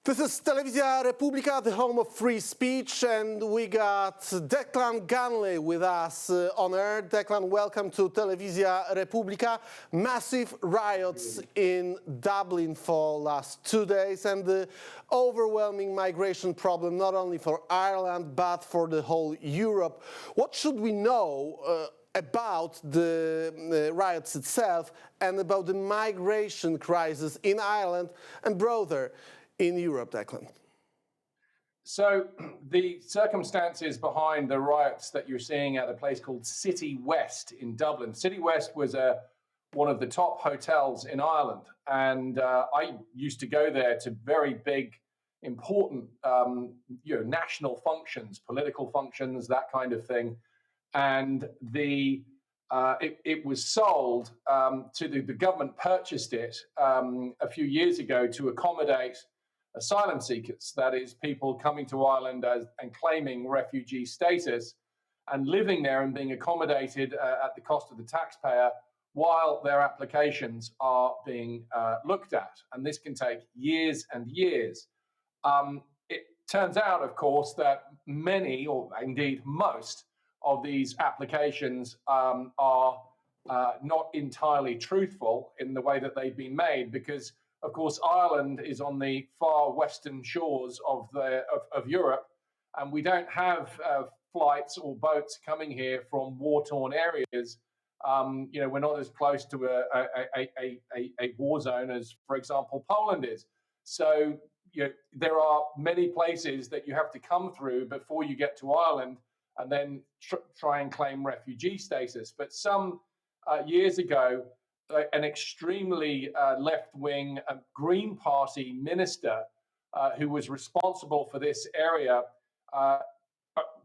This is Telewizja Republika, the home of free speech, and we got Declan Gunley with us on air. Declan, welcome to Telewizja Republika. Massive riots in Dublin for last 2 days and the overwhelming migration problem, not only for Ireland, but for the whole Europe. What should we know about the riots itself and about the migration crisis in Ireland and broader in Europe, Declan? So the circumstances behind the riots that you're seeing at a place called City West in Dublin. City West was one of the top hotels in Ireland. And I used to go there to very big, important, national functions, political functions, that kind of thing. And it was sold to the government purchased it a few years ago to accommodate asylum seekers, that is, people coming to Ireland and claiming refugee status and living there and being accommodated at the cost of the taxpayer while their applications are being looked at. And this can take years and years. It turns out, of course, that many, or indeed most, of these applications are not entirely truthful in the way that they've been made, because of course, Ireland is on the far western shores of Europe, and we don't have flights or boats coming here from war-torn areas. We're not as close to a war zone as, for example, Poland is. So there are many places that you have to come through before you get to Ireland and then try and claim refugee status. But some years ago, an extremely left-wing Green Party minister who was responsible for this area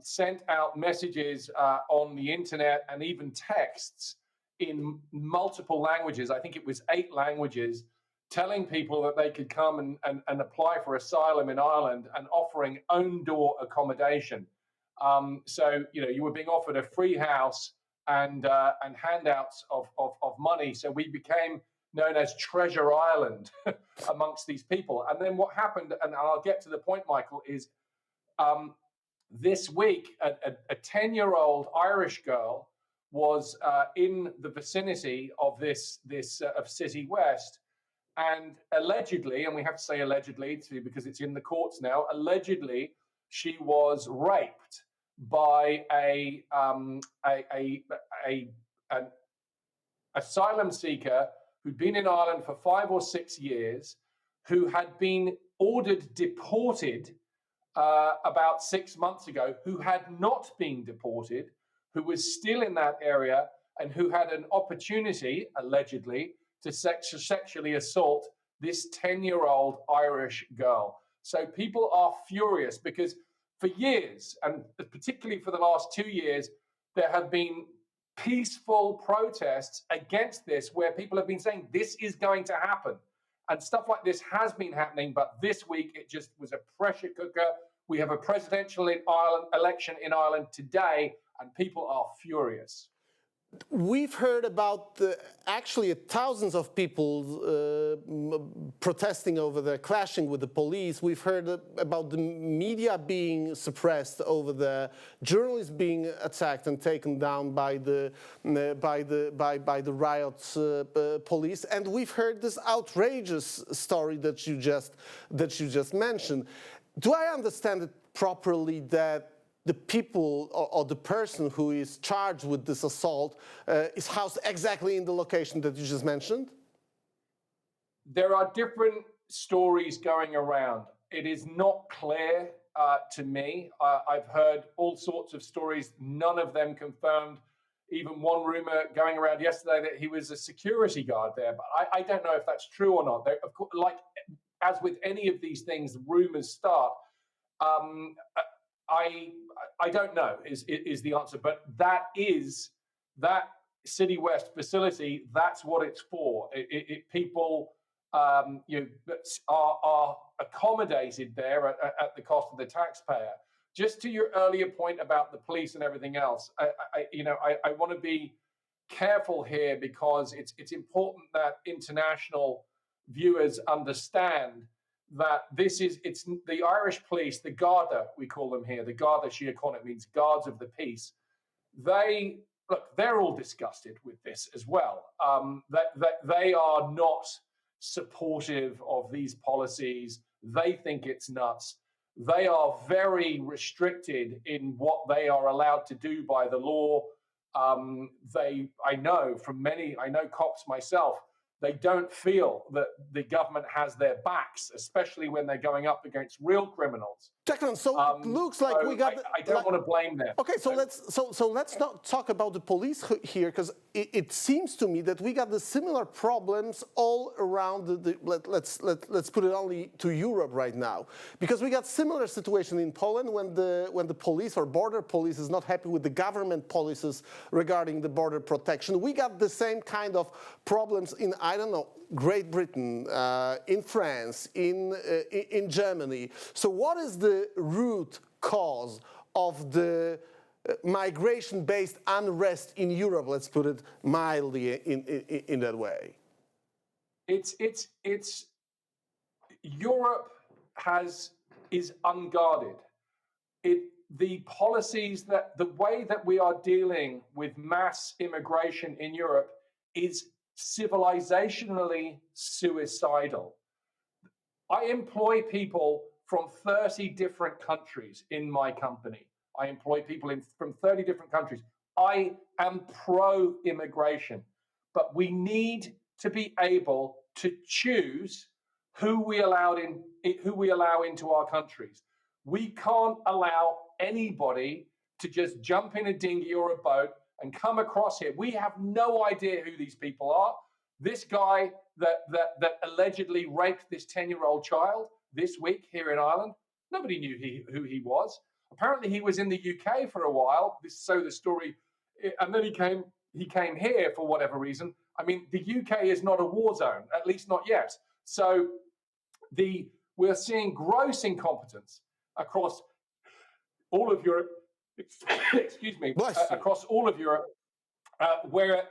sent out messages on the internet and even texts in multiple languages. I think it was 8 languages, telling people that they could come and apply for asylum in Ireland and offering own door accommodation. So you were being offered a free house and handouts of money. So we became known as Treasure Island amongst these people. And then what happened, and I'll get to the point, Michael, is this week, a 10-year-old Irish girl was in the vicinity of of City West, and allegedly, and we have to say allegedly because it's in the courts now, allegedly she was raped by an asylum seeker who'd been in Ireland for 5 or 6 years, who had been ordered deported about 6 months ago, who had not been deported, who was still in that area, and who had an opportunity, allegedly, to sexually assault this 10-year-old Irish girl. So people are furious because for years, and particularly for the last 2 years, there have been peaceful protests against this, where people have been saying this is going to happen. And stuff like this has been happening, but this week it just was a pressure cooker. We have a presidential election in Ireland today, and people are furious. We've heard about actually thousands of people protesting over the clashing with the police. We've heard about the media being suppressed, over the journalists being attacked and taken down by the riots police. And we've heard this outrageous story that you just mentioned. Do I understand it properly that the people or the person who is charged with this assault is housed exactly in the location that you just mentioned? There are different stories going around. It is not clear to me. I've heard all sorts of stories, none of them confirmed. Even one rumor going around yesterday that he was a security guard there, but I don't know if that's true or not. Of course, like as with any of these things, rumors start. I don't know is the answer, but that City West facility, that's what it's for. People are accommodated there at the cost of the taxpayer. Just to your earlier point about the police and everything else, I want to be careful here, because it's important that international viewers understand that it's the Irish police, the Garda, we call them here, the Garda Síochána, means guards of the peace. They're all disgusted with this as well. That they are not supportive of these policies. They think it's nuts. They are very restricted in what they are allowed to do by the law. I know cops myself, they don't feel that the government has their backs, especially when they're going up against real criminals. Declan, so it looks like we got. I don't want to blame them. Okay, so let's not talk about the police here, because it seems to me that we got the similar problems all around let's put it only to Europe right now, because we got similar situation in Poland when the police or border police is not happy with the government policies regarding the border protection. We got the same kind of problems in, I don't know, Great Britain, in France, in Germany. So what is the root cause of the migration-based unrest in Europe? Let's put it mildly in that way. It's Europe is unguarded. The policies the way that we are dealing with mass immigration in Europe is civilizationally suicidal. I employ people from 30 different countries in my company. I employ people from 30 different countries. I am pro-immigration, but we need to be able to choose who we allow into our countries. We can't allow anybody to just jump in a dinghy or a boat and come across here. We have no idea who these people are. This guy that allegedly raped this 10-year-old child this week here in Ireland, nobody knew who he was. Apparently he was in the UK for a while, so the story, and then he came here for whatever reason. I mean, the UK is not a war zone, at least not yet. So we're seeing gross incompetence across all of Europe, excuse me, across all of Europe, where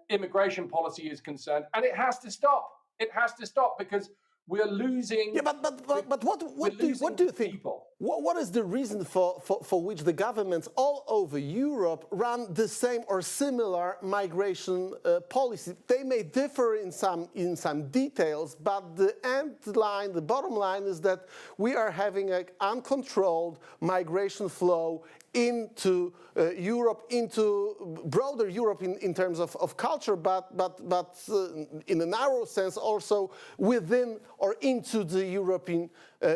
immigration policy is concerned, and it has to stop. It has to stop because we're losing. Yeah, but what do you think? People. What is the reason for which the governments all over Europe run the same or similar migration policy? They may differ in some details, but the end line, the bottom line is that we are having an uncontrolled migration flow into Europe, into broader Europe in terms of culture, but in a narrow sense also within or into the European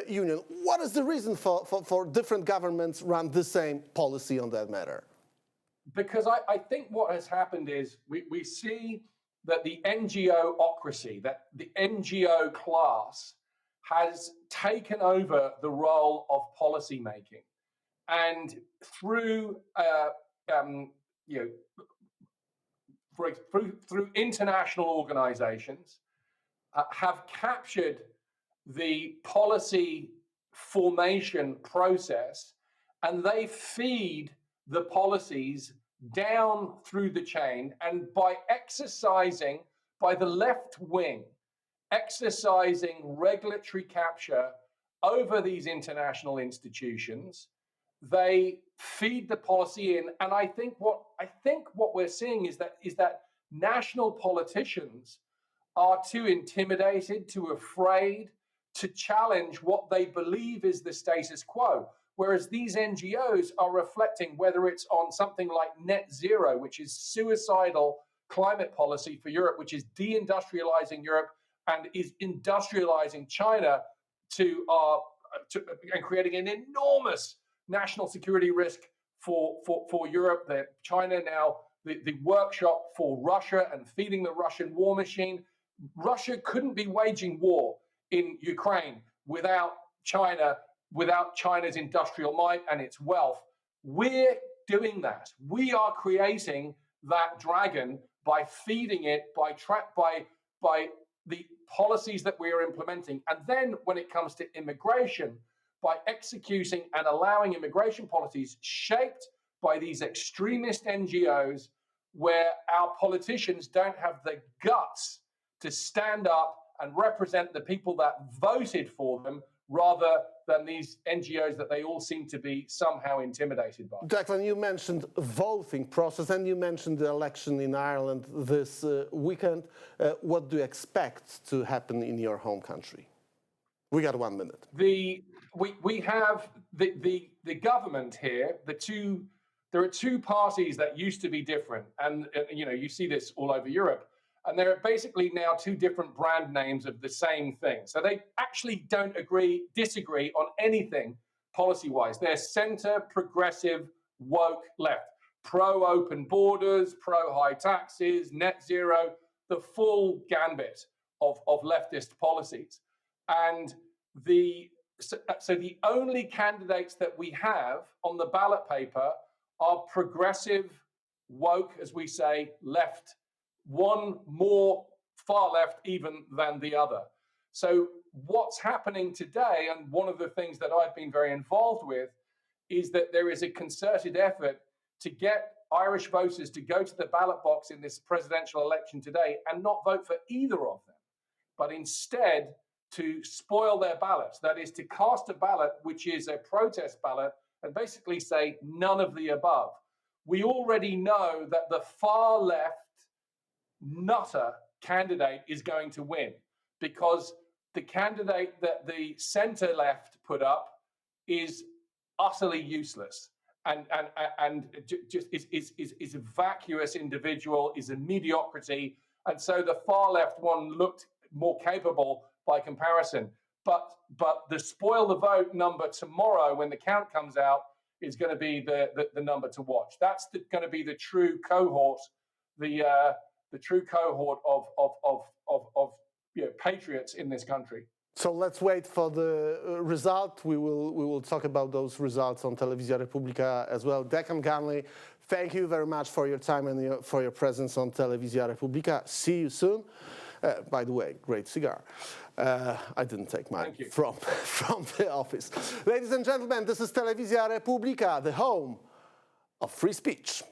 Union. What is the reason for different governments run the same policy on that matter? Because I think what has happened is we see that the NGO-ocracy, that the NGO class has taken over the role of policy making. And through through international organizations, have captured the policy formation process, and they feed the policies down through the chain. And by the left wing, exercising regulatory capture over these international institutions, they feed the policy in, and I think what we're seeing is that national politicians are too intimidated, too afraid to challenge what they believe is the status quo. Whereas these NGOs are reflecting, whether it's on something like net zero, which is suicidal climate policy for Europe, which is deindustrializing Europe and is industrializing China and creating an enormous national security risk for Europe. That China now, the workshop for Russia and feeding the Russian war machine. Russia couldn't be waging war in Ukraine without China's industrial might and its wealth. We're doing that. We are creating that dragon by feeding it, by the policies that we are implementing. And then when it comes to immigration, by executing and allowing immigration policies shaped by these extremist NGOs, where our politicians don't have the guts to stand up and represent the people that voted for them rather than these NGOs that they all seem to be somehow intimidated by. Declan, you mentioned voting process and you mentioned the election in Ireland this weekend. What do you expect to happen in your home country? We got 1 minute. We have the government here. There are two parties that used to be different, and you see this all over Europe. And there are basically now two different brand names of the same thing. So they actually don't disagree on anything policy-wise. They're center, progressive, woke left, pro-open borders, pro-high taxes, net zero, the full gambit of leftist policies. And so the only candidates that we have on the ballot paper are progressive, woke, as we say, left, one more far left even than the other. So what's happening today, and one of the things that I've been very involved with, is that there is a concerted effort to get Irish voters to go to the ballot box in this presidential election today and not vote for either of them, but instead to spoil their ballots. That is, to cast a ballot which is a protest ballot and basically say none of the above. We already know that the far left nutter candidate is going to win because the candidate that the center left put up is utterly useless and just is a vacuous individual, is a mediocrity. And so the far left one looked more capable by comparison. But the spoil the vote number tomorrow when the count comes out is going to be the number to watch. That's going to be the true cohort, the true cohort of patriots in this country. So let's wait for the result. We will talk about those results on Telewizja Republika as well. Declan Ganley, thank you very much for your time and for your presence on Telewizja Republika. See you soon. By the way, great cigar. I didn't take mine from the office. Ladies and gentlemen, this is Telewizja Republika, the home of free speech.